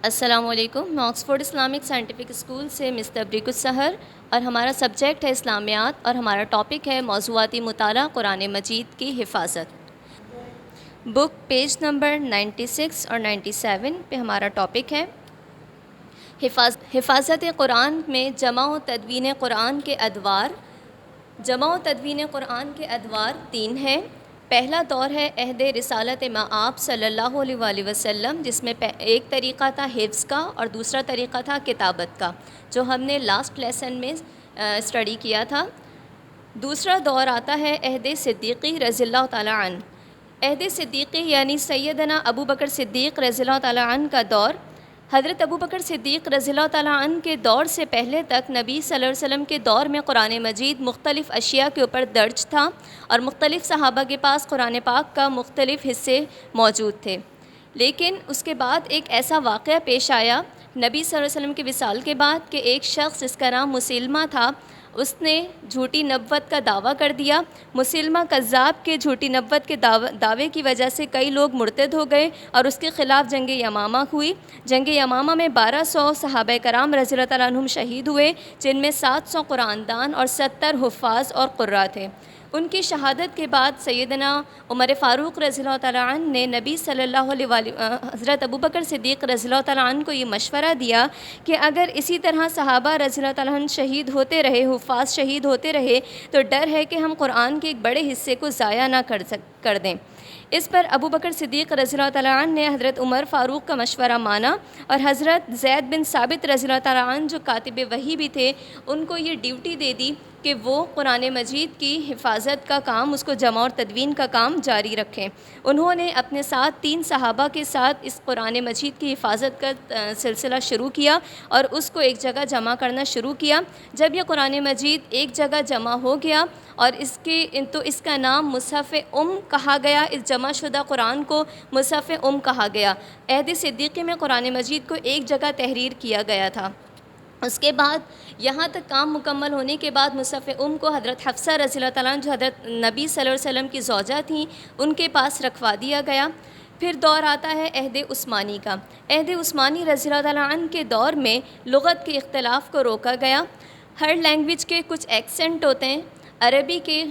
السلام علیکم. میں آکسفورڈ اسلامک سائنٹیفک اسکول سے مس تبریک السحر، اور ہمارا سبجیکٹ ہے اسلامیات، اور ہمارا ٹاپک ہے موضوعاتی مطالعہ قرآن مجید کی حفاظت. بک پیج نمبر 96 اور 97 پہ ہمارا ٹاپک ہے حفاظت قرآن میں جمع و تدوین قرآن کے ادوار. جمع و تدوین قرآن کے ادوار 3 ہیں. پہلا دور ہے عہد رسالت مآب صلی اللہ علیہ وآلہ وسلم، جس میں ایک طریقہ تھا حفظ کا اور دوسرا طریقہ تھا کتابت کا، جو ہم نے لاسٹ لیسن میں اسٹڈی کیا تھا. دوسرا دور آتا ہے عہد صدیقی رضی اللہ تعالیٰ عنہ. عہد صدیقی یعنی سیدنا ابو بکر صدیق رضی اللہ تعالیٰ عنہ کا دور. حضرت ابو بکر صدیق رضی اللہ تعالیٰ عنہ کے دور سے پہلے تک نبی صلی اللہ علیہ وسلم کے دور میں قرآن مجید مختلف اشیاء کے اوپر درج تھا، اور مختلف صحابہ کے پاس قرآن پاک کا مختلف حصے موجود تھے. لیکن اس کے بعد ایک ایسا واقعہ پیش آیا نبی صلی اللہ علیہ وسلم کے وصال کے بعد کہ ایک شخص جس کا نام مسلمہ تھا، اس نے جھوٹی نبوت کا دعویٰ کر دیا. مسلمہ کذاب کے جھوٹی نبوت کے دعوے کی وجہ سے کئی لوگ مرتد ہو گئے، اور اس کے خلاف جنگ یمامہ ہوئی. جنگ یمامہ میں 1200 صحابہ کرام رضی اللہ تعالیٰ عنہم شہید ہوئے، جن میں 700 قرآن دان اور 70 حفاظ اور قراء تھے. ان کی شہادت کے بعد سیدنا عمر فاروق رضی اللہ تعالیٰ عنہ نے نبی صلی اللہ علیہ وآلہ حضرت ابو بکر صدیق رضی اللہ تعالیٰ عنہ کو یہ مشورہ دیا کہ اگر اسی طرح صحابہ رضی اللہ تعالیٰ عنہ شہید ہوتے رہے، حفاظ شہید ہوتے رہے، تو ڈر ہے کہ ہم قرآن کے ایک بڑے حصے کو ضائع نہ کر دیں. اس پر ابو بکر صدیق رضی اللہ تعالیٰ عنہ نے حضرت عمر فاروق کا مشورہ مانا، اور حضرت زید بن ثابت رضی اللہ تعالیٰ عنہ جو کاتب وحی بھی تھے، ان کو یہ ڈیوٹی دے دی کہ وہ قرآن مجید کی حفاظت کا کام، اس کو جمع اور تدوین کا کام جاری رکھیں. انہوں نے اپنے ساتھ 3 صحابہ کے ساتھ اس قرآن مجید کی حفاظت کا سلسلہ شروع کیا، اور اس کو ایک جگہ جمع کرنا شروع کیا. جب یہ قرآن مجید ایک جگہ جمع ہو گیا، اور اس کا نام مصحف کہا گیا، اس جمع شدہ قرآن کو مصحف کہا گیا. عہد صدیقی میں قرآن مجید کو ایک جگہ تحریر کیا گیا تھا. اس کے بعد یہاں تک کام مکمل ہونے کے بعد مصحف کو حضرت حفصہ رضی اللہ تعالیٰ عنہ جو حضرت نبی صلی اللہ علیہ وسلم کی زوجہ تھیں، ان کے پاس رکھوا دیا گیا. پھر دور آتا ہے عہد عثمانی کا. عہد عثمانی رضی اللہ تعالیٰ عنہ کے دور میں لغت کے اختلاف کو روکا گیا. ہر لینگویج کے کچھ ایکسنٹ ہوتے ہیں، عربی کے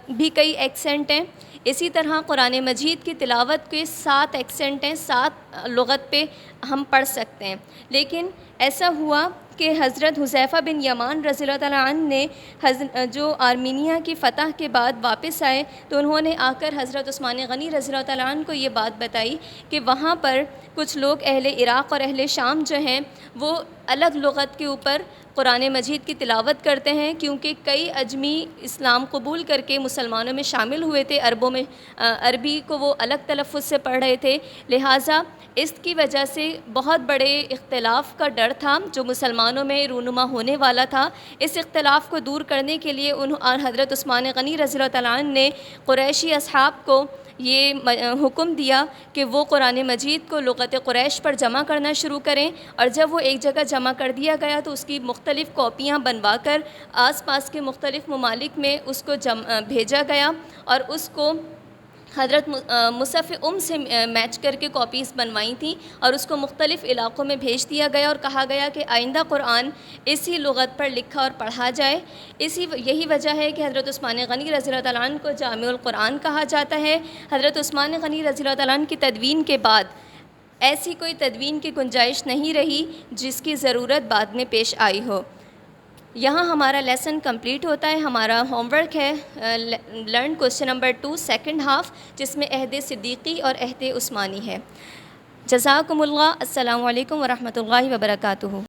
بھی کئی ایکسنٹ ہیں. اسی طرح قرآن مجید کی تلاوت کے 7 ایکسنٹ ہیں، 7 لغت پہ ہم پڑھ سکتے ہیں. لیکن ایسا ہوا کہ حضرت حذیفہ بن یمان رضی اللہ تعالیٰ عنہ نے جو آرمینیا کی فتح کے بعد واپس آئے، تو انہوں نے آ کر حضرت عثمان غنی رضی اللہ تعالیٰ عنہ کو یہ بات بتائی کہ وہاں پر کچھ لوگ اہل عراق اور اہل شام جو ہیں، وہ الگ لغت کے اوپر قرآن مجید کی تلاوت کرتے ہیں، کیونکہ کئی اجمی اسلام قبول کر کے مسلمانوں میں شامل ہوئے تھے. عربوں میں عربی کو وہ الگ تلفظ سے پڑھ رہے تھے. لہٰذا اس کی وجہ سے بہت بڑے اختلاف کا ڈر تھا جو مسلمانوں میں رونما ہونے والا تھا. اس اختلاف کو دور کرنے کے لیے حضرت عثمان غنی رضی اللہ تعالیٰ عنہ نے قریشی اصحاب کو یہ حکم دیا کہ وہ قرآن مجید کو لغت قریش پر جمع کرنا شروع کریں. اور جب وہ ایک جگہ جمع کر دیا گیا تو اس کی مختلف کاپیاں بنوا کر آس پاس کے مختلف ممالک میں اس کو بھیجا گیا، اور اس کو حضرت مصحف سے میچ کر کے کاپیز بنوائی تھیں، اور اس کو مختلف علاقوں میں بھیج دیا گیا، اور کہا گیا کہ آئندہ قرآن اسی لغت پر لکھا اور پڑھا جائے. یہی وجہ ہے کہ حضرت عثمان غنی رضی اللہ تعالیٰ عنہ کو جامع القرآن کہا جاتا ہے. حضرت عثمان غنی رضی اللہ تعالیٰ عنہ کی تدوین کے بعد ایسی کوئی تدوین کی گنجائش نہیں رہی جس کی ضرورت بعد میں پیش آئی ہو. یہاں ہمارا لیسن کمپلیٹ ہوتا ہے. ہمارا ہوم ورک ہے learn question number 2 second half, جس میں عہد صدیقی اور عہد عثمانی ہے. جزاکم اللہ. السلام علیکم ورحمۃ اللہ وبرکاتہ.